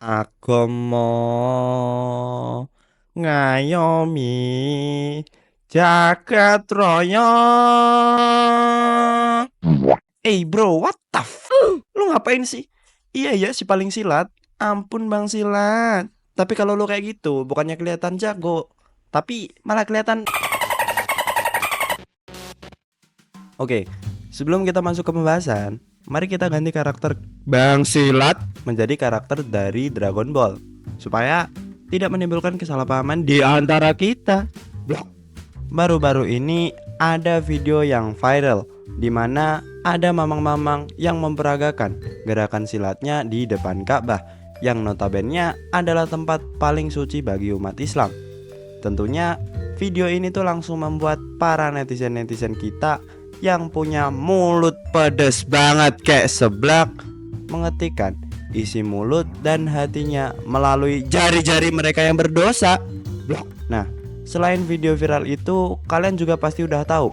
Agama ngayomi jagat raya. Bro, what the Lu ngapain sih? Iya ya, si paling silat. Ampun Bang Silat. Tapi kalau lu kayak gitu, bukannya kelihatan jago, tapi malah kelihatan. Oke, sebelum kita masuk ke pembahasan, mari kita ganti karakter Bang Silat menjadi karakter dari Dragon Ball, supaya tidak menimbulkan kesalahpahaman di antara kita. Baru-baru ini ada video yang viral di mana ada mamang-mamang yang memperagakan gerakan silatnya di depan Ka'bah yang notabene adalah tempat paling suci bagi umat Islam. Tentunya video ini tuh langsung membuat para netizen-netizen kita yang punya mulut pedes banget kayak seblak mengetikkan isi mulut dan hatinya melalui jari-jari mereka yang berdosa. Nah, selain video viral itu, kalian juga pasti udah tahu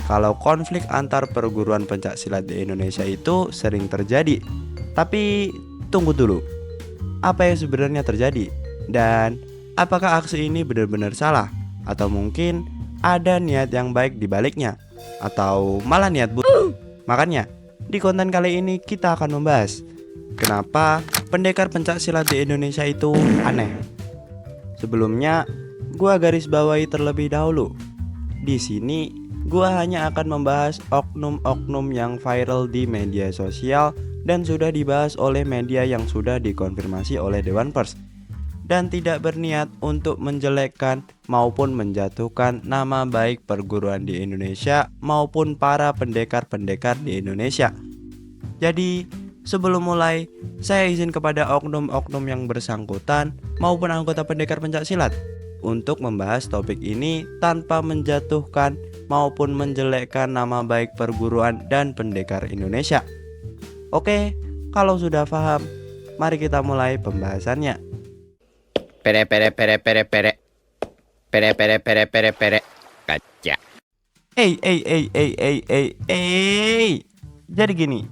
kalau konflik antar perguruan pencak silat di Indonesia itu sering terjadi. Tapi tunggu dulu, apa yang sebenarnya terjadi? Dan apakah aksi ini benar-benar salah? Atau mungkin ada niat yang baik di baliknya? Atau malah niat buruk? Makanya, di konten kali ini kita akan membahas kenapa pendekar pencak silat di Indonesia itu aneh. Sebelumnya, gua garis bawahi terlebih dahulu. Di sini, gua hanya akan membahas oknum-oknum yang viral di media sosial dan sudah dibahas oleh media yang sudah dikonfirmasi oleh Dewan Pers, dan tidak berniat untuk menjelekkan maupun menjatuhkan nama baik perguruan di Indonesia maupun para pendekar-pendekar di Indonesia. Jadi, sebelum mulai, saya izin kepada oknum-oknum yang bersangkutan maupun anggota pendekar pencak silat untuk membahas topik ini tanpa menjatuhkan maupun menjelekkan nama baik perguruan dan pendekar Indonesia. Oke, kalau sudah paham, mari kita mulai pembahasannya. Pere pere pere pere pere pere pere pere pere pere kaca. Jadi gini,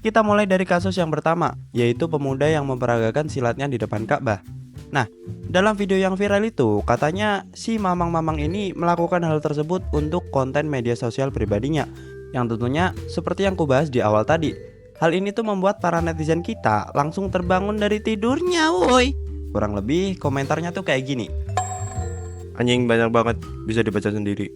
kita mulai dari kasus yang pertama, yaitu pemuda yang memperagakan silatnya di depan Ka'bah. Nah, dalam video yang viral itu, katanya si mamang-mamang ini melakukan hal tersebut untuk konten media sosial pribadinya, yang tentunya seperti yang kubahas di awal tadi. Hal ini tuh membuat para netizen kita langsung terbangun dari tidurnya, woi. Kurang lebih komentarnya tuh kayak gini. Anjing banyak banget, bisa dibaca sendiri.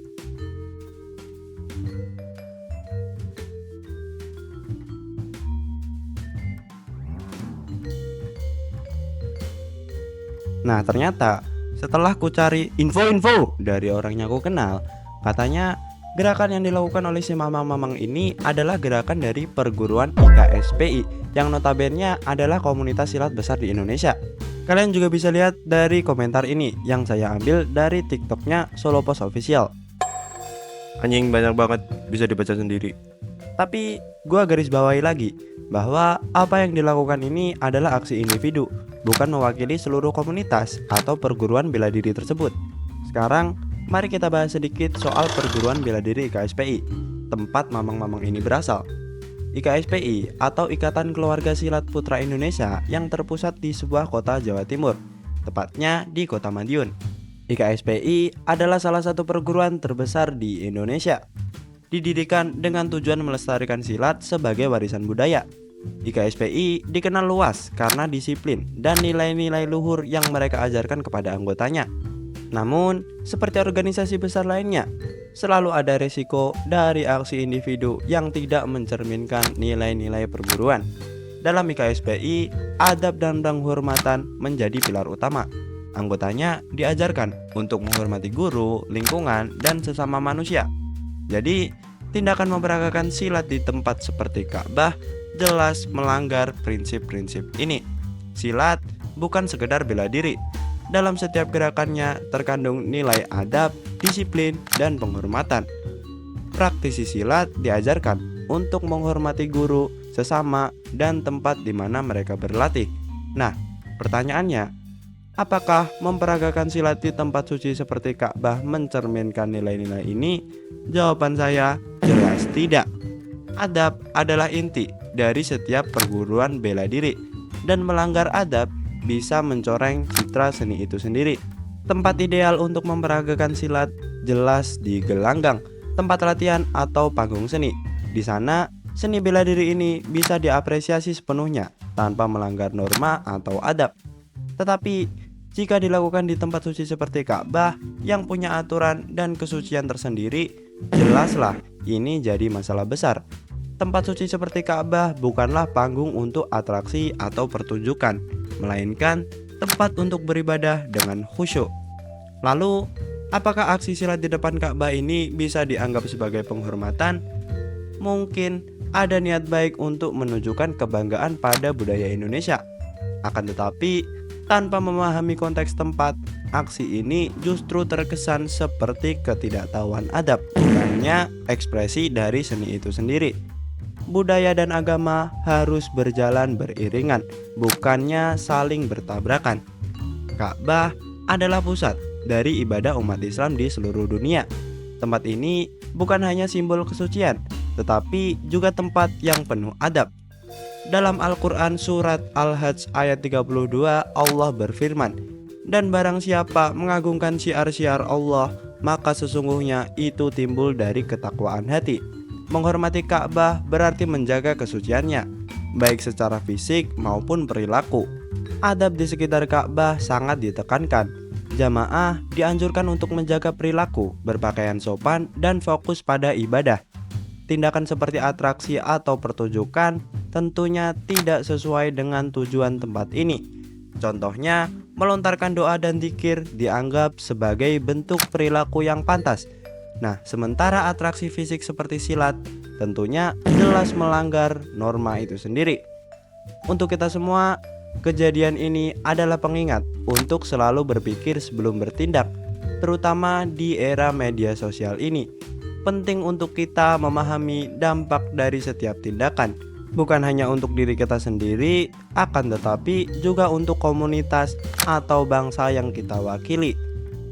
Nah, ternyata setelah ku cari info-info dari orang yang aku kenal, katanya gerakan yang dilakukan oleh si mamang-mamang ini adalah gerakan dari perguruan IKSPI yang notabene adalah komunitas silat besar di Indonesia. Kalian juga bisa lihat dari komentar ini yang saya ambil dari TikToknya Solo Post Official. Anjing banyak banget, bisa dibaca sendiri. Tapi gua garis bawahi lagi bahwa apa yang dilakukan ini adalah aksi individu, bukan mewakili seluruh komunitas atau perguruan bela diri tersebut. Sekarang mari kita bahas sedikit soal perguruan bela diri IKSPI, tempat mamang-mamang ini berasal. IKSPI atau Ikatan Keluarga Silat Putra Indonesia yang terpusat di sebuah kota Jawa Timur, tepatnya di Kota Madiun. IKSPI adalah salah satu perguruan terbesar di Indonesia. Didirikan dengan tujuan melestarikan silat sebagai warisan budaya. IKSPI dikenal luas karena disiplin dan nilai-nilai luhur yang mereka ajarkan kepada anggotanya. Namun, seperti organisasi besar lainnya, selalu ada resiko dari aksi individu yang tidak mencerminkan nilai-nilai perguruan. Dalam IKSPI, adab dan penghormatan menjadi pilar utama. Anggotanya diajarkan untuk menghormati guru, lingkungan, dan sesama manusia. Jadi, tindakan memperagakan silat di tempat seperti Ka'bah jelas melanggar prinsip-prinsip ini. Silat bukan sekedar bela diri. Dalam setiap gerakannya terkandung nilai adab, disiplin, dan penghormatan. Praktisi silat diajarkan untuk menghormati guru, sesama, dan tempat di mana mereka berlatih. Nah, pertanyaannya, apakah memperagakan silat di tempat suci seperti Ka'bah mencerminkan nilai-nilai ini? Jawaban saya jelas tidak. Adab adalah inti dari setiap perguruan bela diri, dan melanggar adab bisa mencoreng citra seni itu sendiri. Tempat ideal untuk memperagakan silat jelas di gelanggang, tempat latihan atau panggung seni. Di sana, seni bela diri ini bisa diapresiasi sepenuhnya tanpa melanggar norma atau adab. Tetapi, jika dilakukan di tempat suci seperti Ka'bah yang punya aturan dan kesucian tersendiri, jelaslah ini jadi masalah besar. Tempat suci seperti Ka'bah bukanlah panggung untuk atraksi atau pertunjukan, melainkan tempat untuk beribadah dengan khusyuk. Lalu, apakah aksi silat di depan Ka'bah ini bisa dianggap sebagai penghormatan? Mungkin ada niat baik untuk menunjukkan kebanggaan pada budaya Indonesia. Akan tetapi, tanpa memahami konteks tempat, aksi ini justru terkesan seperti ketidaktahuan adab, bukannya ekspresi dari seni itu sendiri. Budaya dan agama harus berjalan beriringan, bukannya saling bertabrakan. Ka'bah adalah pusat dari ibadah umat Islam di seluruh dunia. Tempat ini bukan hanya simbol kesucian, tetapi juga tempat yang penuh adab. Dalam Al-Quran surat Al-Hajj ayat 32, Allah berfirman, "Dan barang siapa mengagungkan syiar-syiar Allah, maka sesungguhnya itu timbul dari ketakwaan hati." Menghormati Ka'bah berarti menjaga kesuciannya, baik secara fisik maupun perilaku. Adab di sekitar Ka'bah sangat ditekankan. Jamaah dianjurkan untuk menjaga perilaku, berpakaian sopan, dan fokus pada ibadah. Tindakan seperti atraksi atau pertunjukan tentunya tidak sesuai dengan tujuan tempat ini. Contohnya, melontarkan doa dan zikir dianggap sebagai bentuk perilaku yang pantas. Nah, sementara atraksi fisik seperti silat tentunya jelas melanggar norma itu sendiri. Untuk kita semua, kejadian ini adalah pengingat untuk selalu berpikir sebelum bertindak, terutama di era media sosial ini. Penting untuk kita memahami dampak dari setiap tindakan, bukan hanya untuk diri kita sendiri, akan tetapi juga untuk komunitas atau bangsa yang kita wakili.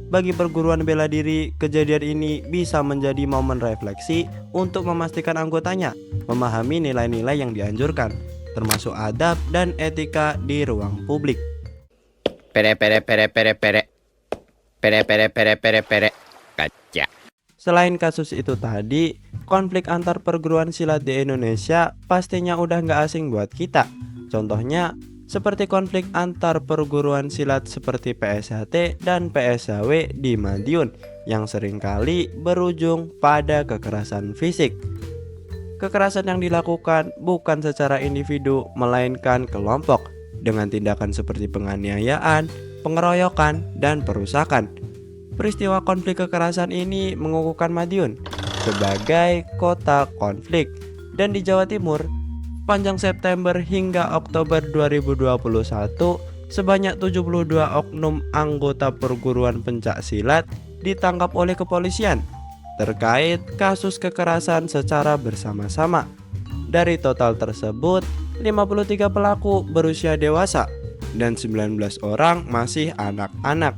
Bagi perguruan bela diri, kejadian ini bisa menjadi momen refleksi untuk memastikan anggotanya memahami nilai-nilai yang dianjurkan, termasuk adab dan etika di ruang publik. Pere pere pere pere pere. Pere pere pere pere pere. Kaca. Selain kasus itu tadi, konflik antar perguruan silat di Indonesia pastinya udah nggak asing buat kita. Contohnya, seperti konflik antar perguruan silat seperti PSHT dan PSHW di Madiun yang seringkali berujung pada kekerasan fisik. Kekerasan yang dilakukan bukan secara individu melainkan kelompok dengan tindakan seperti penganiayaan, pengeroyokan, dan perusakan. Peristiwa konflik kekerasan ini mengukuhkan Madiun sebagai kota konflik, dan di Jawa Timur panjang September hingga Oktober 2021, sebanyak 72 oknum anggota perguruan pencak silat ditangkap oleh kepolisian terkait kasus kekerasan secara bersama-sama. Dari total tersebut, 53 pelaku berusia dewasa dan 19 orang masih anak-anak.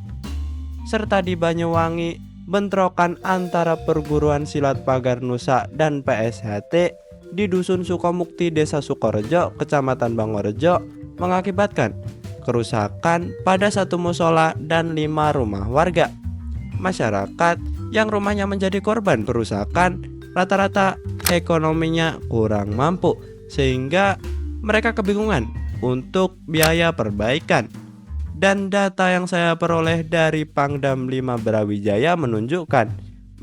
Serta di Banyuwangi, bentrokan antara perguruan silat Pagar Nusa dan PSHT di Dusun Sukamukti, Desa Sukorejo, Kecamatan Bangorejo mengakibatkan kerusakan pada satu musola dan 5 rumah warga. Masyarakat yang rumahnya menjadi korban perusakan rata-rata ekonominya kurang mampu, sehingga mereka kebingungan untuk biaya perbaikan. Dan data yang saya peroleh dari Pangdam 5 Brawijaya menunjukkan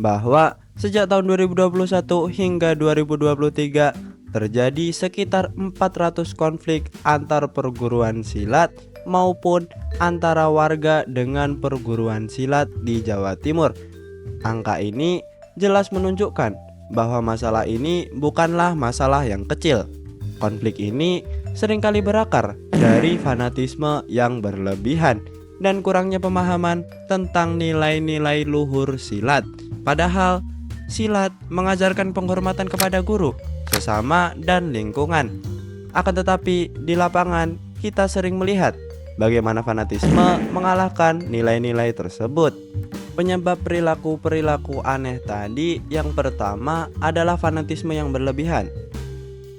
bahwa sejak tahun 2021 hingga 2023 terjadi sekitar 400 konflik antar perguruan silat maupun antara warga dengan perguruan silat di Jawa Timur. Angka ini jelas menunjukkan bahwa masalah ini bukanlah masalah yang kecil. Konflik ini seringkali berakar dari fanatisme yang berlebihan dan kurangnya pemahaman tentang nilai-nilai luhur silat. Padahal silat mengajarkan penghormatan kepada guru, sesama, dan lingkungan. Akan tetapi di lapangan kita sering melihat bagaimana fanatisme mengalahkan nilai-nilai tersebut. Penyebab perilaku-perilaku aneh tadi yang pertama adalah fanatisme yang berlebihan.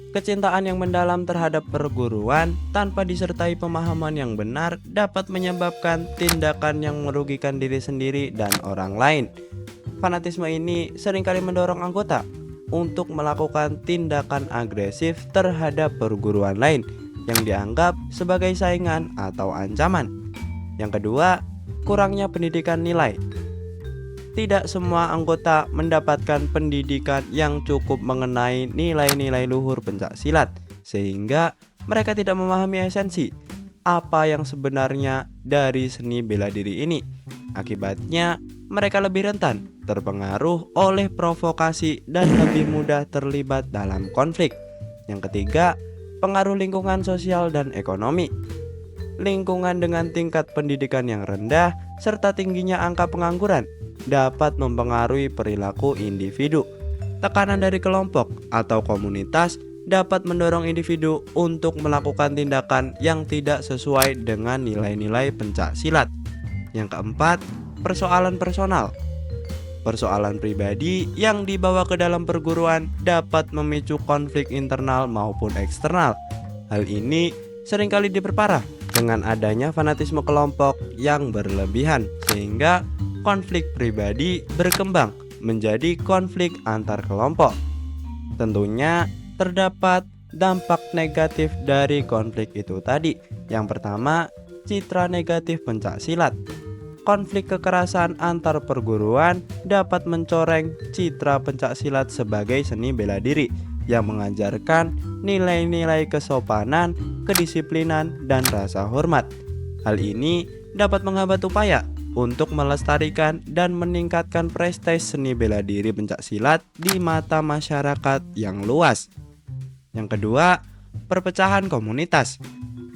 Kecintaan yang mendalam terhadap perguruan tanpa disertai pemahaman yang benar dapat menyebabkan tindakan yang merugikan diri sendiri dan orang lain. Fanatisme ini seringkali mendorong anggota untuk melakukan tindakan agresif terhadap perguruan lain yang dianggap sebagai saingan atau ancaman. Yang kedua, kurangnya pendidikan nilai. Tidak semua anggota mendapatkan pendidikan yang cukup mengenai nilai-nilai luhur pencak silat, sehingga mereka tidak memahami esensi apa yang sebenarnya dari seni bela diri ini. Akibatnya, mereka lebih rentan terpengaruh oleh provokasi dan lebih mudah terlibat dalam konflik. Yang ketiga, pengaruh lingkungan sosial dan ekonomi. Lingkungan dengan tingkat pendidikan yang rendah serta tingginya angka pengangguran dapat mempengaruhi perilaku individu. Tekanan dari kelompok atau komunitas dapat mendorong individu untuk melakukan tindakan yang tidak sesuai dengan nilai-nilai pencak silat. Yang keempat, persoalan personal. Persoalan pribadi yang dibawa ke dalam perguruan dapat memicu konflik internal maupun eksternal. Hal ini seringkali diperparah dengan adanya fanatisme kelompok yang berlebihan, sehingga konflik pribadi berkembang menjadi konflik antar kelompok. Tentunya terdapat dampak negatif dari konflik itu tadi. Yang pertama, citra negatif pencak silat. Konflik kekerasan antar perguruan dapat mencoreng citra pencak silat sebagai seni bela diri yang mengajarkan nilai-nilai kesopanan, kedisiplinan, dan rasa hormat. Hal ini dapat menghambat upaya untuk melestarikan dan meningkatkan prestasi seni bela diri pencak silat di mata masyarakat yang luas. Yang kedua, perpecahan komunitas.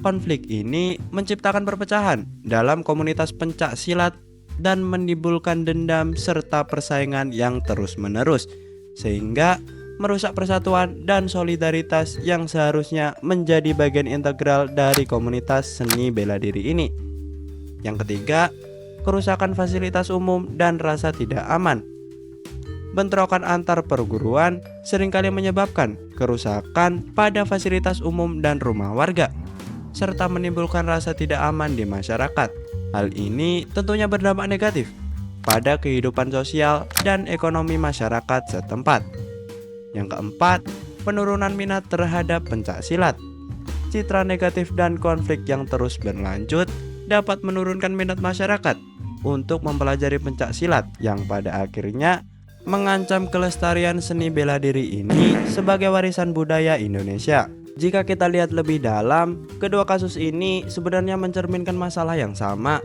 Konflik ini menciptakan perpecahan dalam komunitas pencak silat dan menimbulkan dendam serta persaingan yang terus-menerus, sehingga merusak persatuan dan solidaritas yang seharusnya menjadi bagian integral dari komunitas seni bela diri ini. Yang ketiga, kerusakan fasilitas umum dan rasa tidak aman. Bentrokan antar perguruan seringkali menyebabkan kerusakan pada fasilitas umum dan rumah warga, serta menimbulkan rasa tidak aman di masyarakat. Hal ini tentunya berdampak negatif pada kehidupan sosial dan ekonomi masyarakat setempat. Yang keempat, penurunan minat terhadap pencak silat. Citra negatif dan konflik yang terus berlanjut dapat menurunkan minat masyarakat untuk mempelajari pencak silat yang pada akhirnya mengancam kelestarian seni bela diri ini sebagai warisan budaya Indonesia. Jika kita lihat lebih dalam, kedua kasus ini sebenarnya mencerminkan masalah yang sama,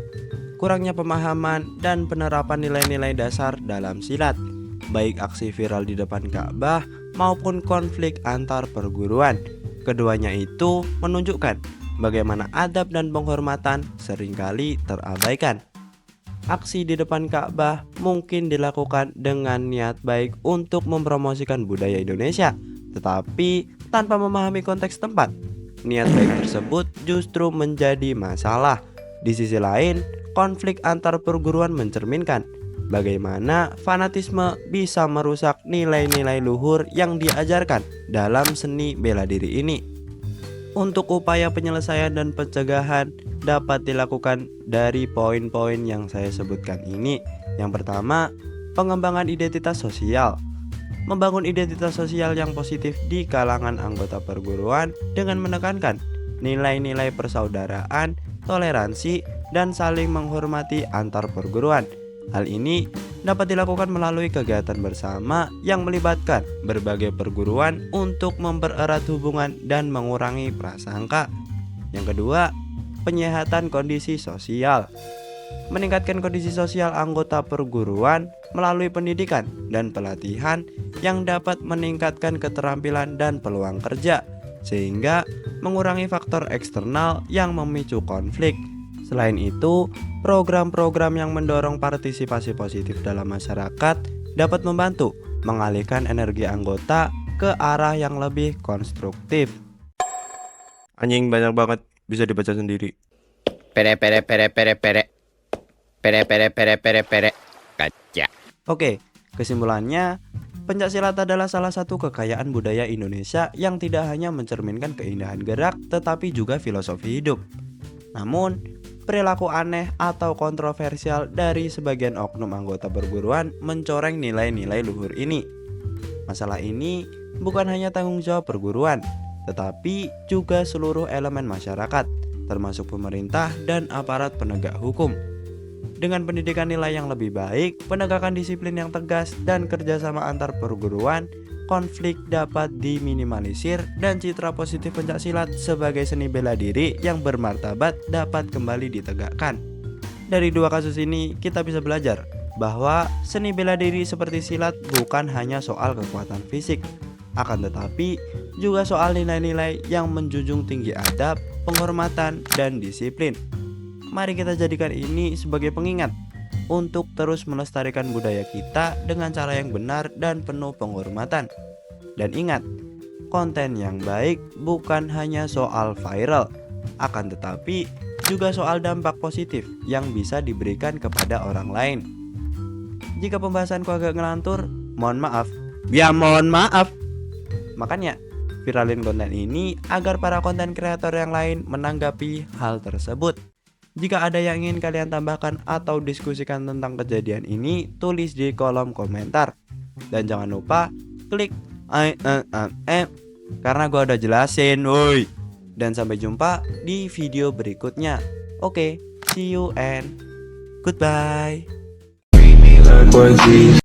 kurangnya pemahaman dan penerapan nilai-nilai dasar dalam silat, baik aksi viral di depan Ka'bah maupun konflik antar perguruan. Keduanya itu menunjukkan bagaimana adab dan penghormatan seringkali terabaikan. Aksi di depan Ka'bah mungkin dilakukan dengan niat baik untuk mempromosikan budaya Indonesia, tetapi tanpa memahami konteks tempat, niat baik tersebut justru menjadi masalah. Di sisi lain, konflik antar perguruan mencerminkan bagaimana fanatisme bisa merusak nilai-nilai luhur yang diajarkan dalam seni bela diri ini. Untuk upaya penyelesaian dan pencegahan dapat dilakukan dari poin-poin yang saya sebutkan ini. Yang pertama, pengembangan identitas sosial. Membangun identitas sosial yang positif di kalangan anggota perguruan dengan menekankan nilai-nilai persaudaraan, toleransi, dan saling menghormati antar perguruan. Hal ini dapat dilakukan melalui kegiatan bersama yang melibatkan berbagai perguruan untuk mempererat hubungan dan mengurangi prasangka. Yang kedua, penyehatan kondisi sosial. Meningkatkan kondisi sosial anggota perguruan melalui pendidikan dan pelatihan yang dapat meningkatkan keterampilan dan peluang kerja, sehingga mengurangi faktor eksternal yang memicu konflik. Selain itu, program-program yang mendorong partisipasi positif dalam masyarakat dapat membantu mengalihkan energi anggota ke arah yang lebih konstruktif. Anjing banyak banget, bisa dibaca sendiri. Pere pere pere pere pere. Pere pere pere pere pere. Kaca. Oke, kesimpulannya, Pencaksilat adalah salah satu kekayaan budaya Indonesia yang tidak hanya mencerminkan keindahan gerak, tetapi juga filosofi hidup. Namun, perilaku aneh atau kontroversial dari sebagian oknum anggota perguruan mencoreng nilai-nilai luhur ini. Masalah ini bukan hanya tanggung jawab perguruan, tetapi juga seluruh elemen masyarakat, termasuk pemerintah dan aparat penegak hukum. Dengan pendidikan nilai yang lebih baik, penegakan disiplin yang tegas, dan kerjasama antar perguruan, konflik dapat diminimalisir dan citra positif pencaksilat sebagai seni bela diri yang bermartabat dapat kembali ditegakkan. Dari dua kasus ini, kita bisa belajar bahwa seni bela diri seperti silat bukan hanya soal kekuatan fisik, akan tetapi juga soal nilai-nilai yang menjunjung tinggi adab, penghormatan, dan disiplin. Mari kita jadikan ini sebagai pengingat untuk terus melestarikan budaya kita dengan cara yang benar dan penuh penghormatan. Dan ingat, konten yang baik bukan hanya soal viral, akan tetapi juga soal dampak positif yang bisa diberikan kepada orang lain. Jika pembahasanku agak ngelantur, mohon maaf. Ya mohon maaf. Makanya, viralin konten ini agar para konten kreator yang lain menanggapi hal tersebut. Jika ada yang ingin kalian tambahkan atau diskusikan tentang kejadian ini, tulis di kolom komentar. Dan jangan lupa klik karena gua udah jelasin, woi. Dan sampai jumpa di video berikutnya. Oke, see you and goodbye.